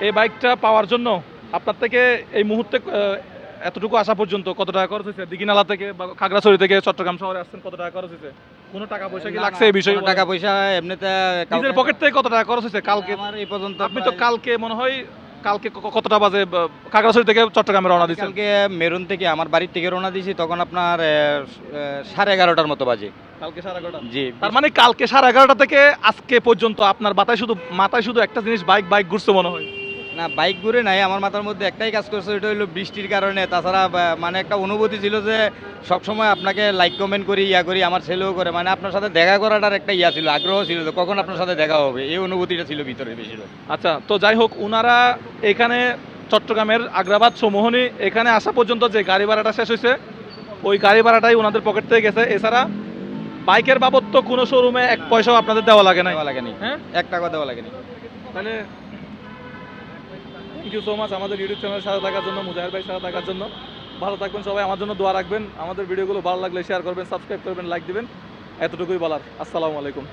এই বাইকটা পাওয়ার জন্য আপনার থেকে এই মুহূর্তে এতটুকু আসা পর্যন্ত কত টাকা খরচ হয়েছে? দিঘিনালা থেকে বা খাগড়াছড়ি থেকে চট্টগ্রাম শহরে আসছেন, কত টাকা খরচ হয়েছে? কোনো টাকা পয়সা কি না, লাগছে না, এই বিষয়ে? কোনো টাকা পয়সা এমনিতে নিজের পকেট থেকে কত টাকা খরচ হয়েছে কালকে? আমার এই পর্যন্ত আপনি তো কালকে মনে হয় কালকে কতটা বাজে খাগড়াছড়ি থেকে চট্টগ্রামে রওনা দিয়েছেন? কালকে মেরুন থেকে আমার বাড়ির থেকে রওনা দিয়েছি, তখন আপনার 11:30টার মতো বাজে। কালকে 11:30। জি, তার মানে কালকে 11:30 থেকে আজকে পর্যন্ত আপনার মাথায় শুধু একটা জিনিস বাইক বাইক ঘুরছে মনে হয়। না, বাইক ঘুরে নাই, আমার মাথার মধ্যে একটাই কাজ করছে, ওইটা হলো বৃষ্টির কারণে। তাছাড়া মানে একটা অনুভূতি ছিল যে সবসময় আপনাকে লাইক কমেন্ট করি, ইয়া করি, আমার ছেলেও করে, মানে আপনার সাথে দেখা করাটার একটা ইয়া ছিল, আগ্রহ ছিল যে কখন আপনার সাথে দেখা হবে, এই অনুভূতিটা ছিল ভিতরে বেশিরভাগ। আচ্ছা, তো যাই হোক, উনারা এখানে চট্টগ্রামের আগ্রাবাদ সমোহনী এখানে আসা পর্যন্ত যে গাড়ি ভাড়াটা শেষ হয়েছে, ওই গাড়ি ভাড়াটাই ওনাদের পকেট থেকে গেছে। এছাড়া বাইকের বাবদ তো কোনো শোরুমে এক পয়সাও আপনাদের দেওয়া লাগে না। দেওয়া লাগেনি, হ্যাঁ, 1 টাকা দেওয়া লাগেনি। তাহলে থ্যাংক ইউ সো মাচ আমাদের ইউটিউব চ্যানেলের সাথে থাকার জন্য, মুজাহিদ ভাই সাথে থাকার জন্য। ভালো থাকবেন সবাই, আমার জন্য দোয়া রাখবেন। আমাদের ভিডিওগুলো ভালো লাগলে শেয়ার করবেন, সাবস্ক্রাইব করবেন, লাইক দিবেন। এতটুকুই বলার। আসসালামু আলাইকুম।